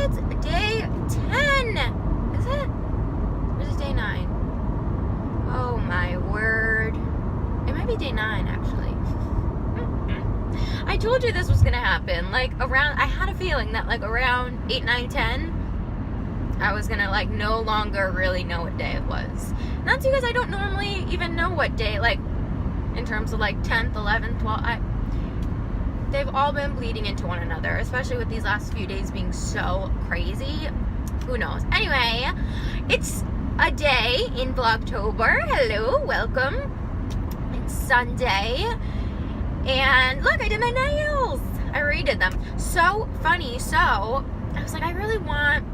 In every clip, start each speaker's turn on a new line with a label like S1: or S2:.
S1: it's day 10. Is it? Or is it day 9? Oh my word. It might be day 9 actually. I told you this was gonna happen. Like around, I had a feeling that like around 8, 9, 10, I was gonna like no longer really know what day it was. And that's because I don't normally even know what day, like in terms of like 10th, 11th, 12th. They've all been bleeding into one another, especially with these last few days being so crazy. Who knows? Anyway, it's a day in Vlogtober. Hello, welcome. It's Sunday. And look, I did my nails. I redid them. So funny. So I was like, I really want,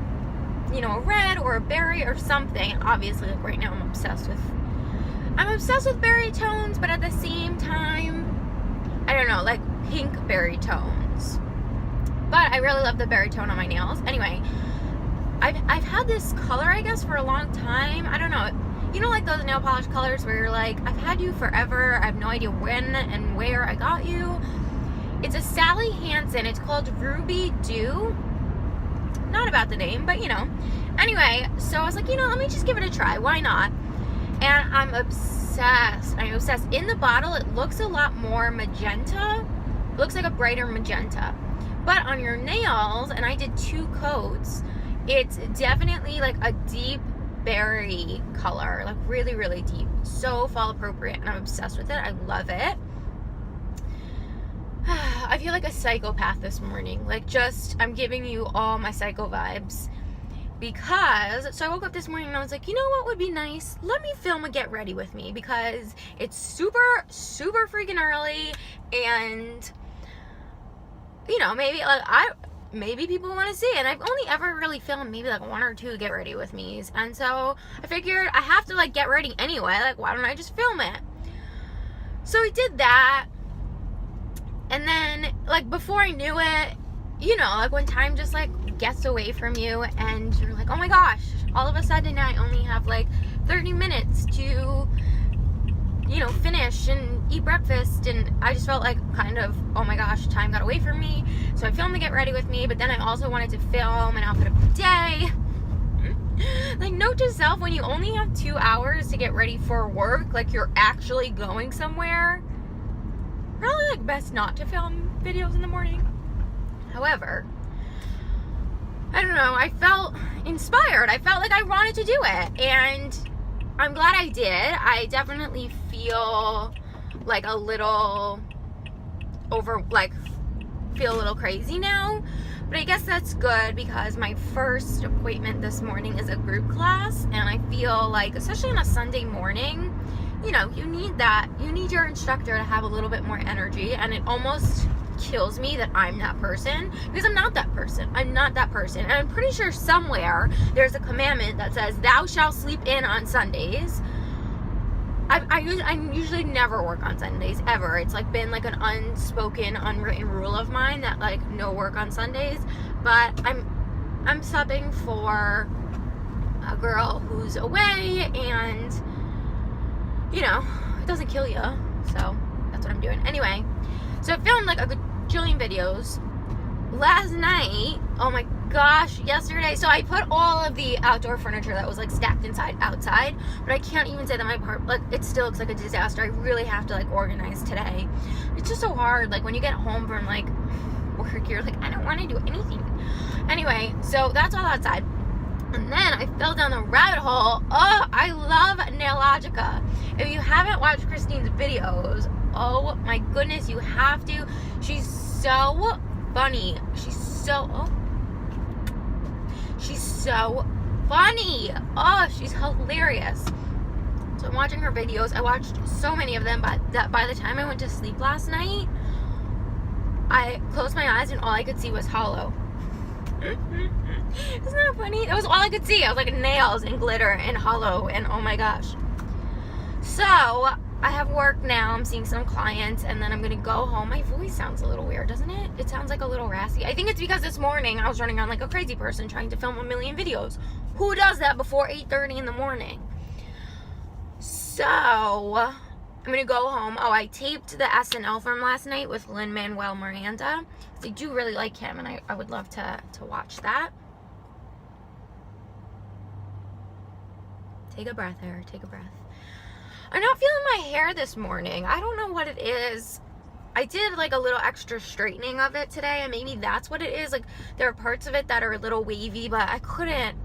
S1: you know, a red or a berry or something. Obviously, like right now I'm obsessed with berry tones, but at the same time, I don't know, like pink berry tones. But I really love the berry tone on my nails. Anyway, I've had this color, I guess, for a long time. I don't know. You know, like those nail polish colors where you're like, I've had you forever. I have no idea when and where I got you. It's a Sally Hansen. It's called Ruby Dew. Not about the name, but you know. Anyway, so I was like, you know, let me just give it a try. Why not? And I'm obsessed. I'm obsessed. In the bottle, it looks a lot more magenta. It looks like a brighter magenta. But on your nails, and I did 2 coats, it's definitely like a deep berry color, like really, really deep. So fall appropriate, and I'm obsessed with it. I love it. I feel like a psychopath this morning. Like, just, I'm giving you all my psycho vibes. Because, so I woke up this morning and I was like, you know what would be nice? Let me film a get ready with me, because it's super, super freaking early, and, you know, maybe, like, maybe people want to see it. And I've only ever really filmed maybe like 1 or 2 get ready with me's, and so I figured I have to like get ready anyway, like why don't I just film it? So I did that, and then like before I knew it, you know, like when time just like gets away from you and you're like, oh my gosh, all of a sudden I only have like 30 minutes to, you know, finish and eat breakfast, and I just felt like kind of, oh my gosh, time got away from me. So I filmed the get ready with me, but then I also wanted to film an outfit of the day. Like, note to self, when you only have 2 hours to get ready for work, like you're actually going somewhere, probably like best not to film videos in the morning. However, I don't know, I felt inspired. I felt like I wanted to do it, and I'm glad I did. I definitely feel like a little feel a little crazy now, but I guess that's good, because my first appointment this morning is a group class, and I feel like, especially on a Sunday morning, you know, you need that. You need your instructor to have a little bit more energy, and it almost kills me that I'm that person, because I'm not that person. I'm not that person. And I'm pretty sure somewhere there's a commandment that says thou shalt sleep in on Sundays. I usually never work on Sundays ever. It's like been like an unspoken, unwritten rule of mine that like no work on Sundays. But I'm subbing for a girl who's away, and you know, it doesn't kill you. So that's what I'm doing. Anyway, so I filmed like a gajillion videos last night. Oh my gosh, yesterday. So I put all of the outdoor furniture that was like stacked outside, but I can't even say that my part, like, it still looks like a disaster. I really have to like organize today. It's just so hard. Like when you get home from like work, you're like, I don't want to do anything. Anyway, so that's all outside. And then I fell down the rabbit hole. Oh, I love Nailogica. If you haven't watched Christine's videos, oh my goodness, you have to. She's so funny. She's so funny. Oh, she's hilarious. So I'm watching her videos. I watched so many of them, but by the time I went to sleep last night, I closed my eyes and all I could see was hollow. Isn't that funny? That was all I could see. I was like nails and glitter and hollow, and oh my gosh. So I have work now. I'm seeing some clients, and then I'm gonna go home. My voice sounds a little weird, doesn't it? It sounds like a little raspy. I think it's because this morning I was running around like a crazy person trying to film a million videos. Who does that before 8:30 in the morning? So I'm gonna go home. Oh, I taped the SNL from last night with Lin-Manuel Miranda. I do really like him, and I would love to watch that. Take a breath, Eric. Take a breath. I'm not feeling my hair this morning. I don't know what it is. I did like a little extra straightening of it today, and maybe that's what it is. Like, there are parts of it that are a little wavy, but I couldn't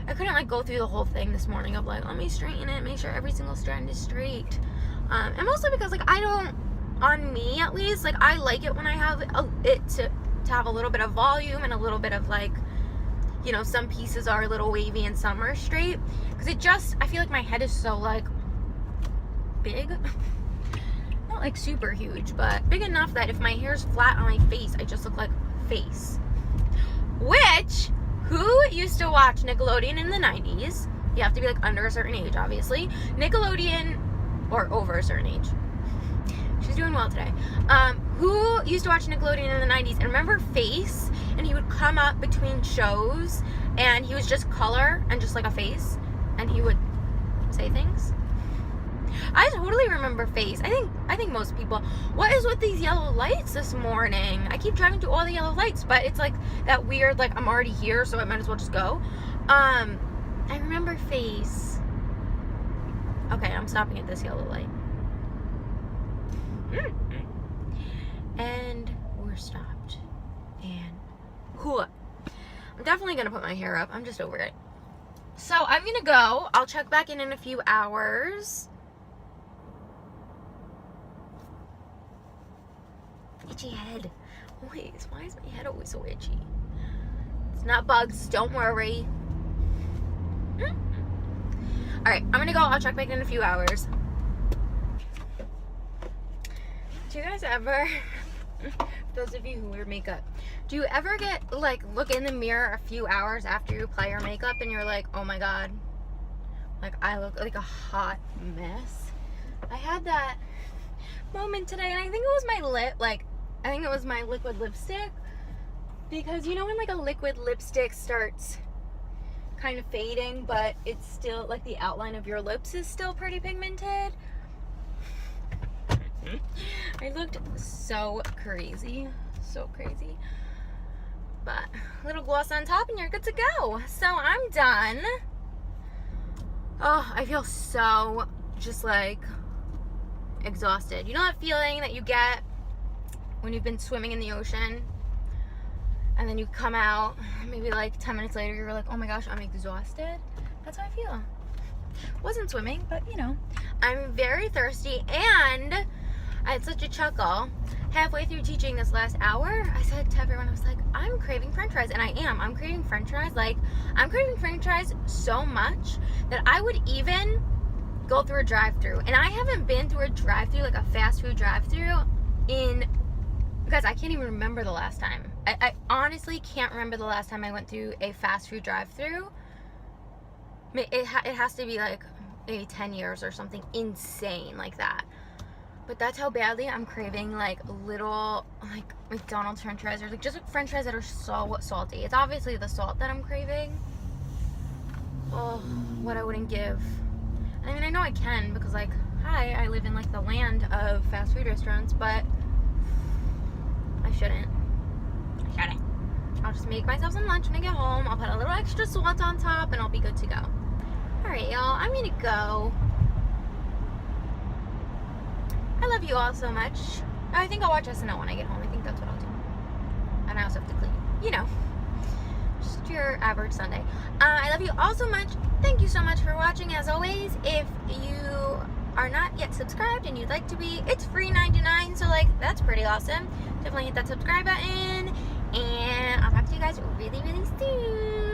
S1: like go through the whole thing this morning of like, let me straighten it, make sure every single strand is straight. And mostly because like I don't, on me at least, like I like it when I have it to have a little bit of volume and a little bit of like, you know, some pieces are a little wavy and some are straight. Because it just, I feel like my head is so like big. Not like super huge, but big enough that if my hair's flat on my face, I just look like face. Which, who used to watch Nickelodeon in the 90s? You have to be like under a certain age, obviously. Nickelodeon, or over a certain age. She's doing well today. Who used to watch Nickelodeon in the 90s and remember Face? And he would come up between shows and he was just color and just like a face and he would say things. I totally remember Face. I think most people. What is with these yellow lights this morning? I keep driving through all the yellow lights, but it's like that weird, like I'm already here, so I might as well just go. I remember Face. Okay, I'm stopping at this yellow light. And we're stopped. And I'm definitely gonna put my hair up. I'm just over it. So I'm gonna go. I'll check back in a few hours. Itchy head. Always. Why is my head always so itchy? It's not bugs. Don't worry. Alright, I'm gonna go. I'll check back in a few hours. Do you guys ever, those of you who wear makeup, do you ever get, like, look in the mirror a few hours after you apply your makeup and you're like, oh my god, like, I look like a hot mess? I had that moment today, and I think it was my I think it was my liquid lipstick, because you know when, like, a liquid lipstick starts kind of fading, but it's still, like, the outline of your lips is still pretty pigmented? I looked so crazy, but a little gloss on top and you're good to go. So I'm done. Oh, I feel so just like exhausted. You know that feeling that you get when you've been swimming in the ocean and then you come out maybe like 10 minutes later, you're like, oh my gosh, I'm exhausted? That's how I feel. Wasn't swimming, but you know, I'm very thirsty, and I had such a chuckle. Halfway through teaching this last hour, I said to everyone, I was like, I'm craving french fries. And I am. I'm craving french fries. Like, I'm craving french fries so much that I would even go through a drive-thru. And I haven't been through a drive-thru, like a fast food drive-thru, because I can't even remember the last time. I honestly can't remember the last time I went through a fast food drive-thru. It has to be like maybe 10 years or something insane like that. But that's how badly I'm craving like little like McDonald's french fries, or like just like french fries that are so salty. It's obviously the salt that I'm craving. Oh, what I wouldn't give. I mean, I know I can because like, hi, I live in like the land of fast food restaurants, but I shouldn't. I'll just make myself some lunch when I get home. I'll put a little extra salt on top and I'll be good to go. Alright, y'all, I'm gonna go. I love you all so much. I think I'll watch SNL when I get home. I think that's what I'll do. And I also have to clean. You know, just your average Sunday. I love you all so much. Thank you so much for watching. As always, if you are not yet subscribed and you'd like to be, it's free $99. So like, that's pretty awesome. Definitely hit that subscribe button. And I'll talk to you guys really, really soon.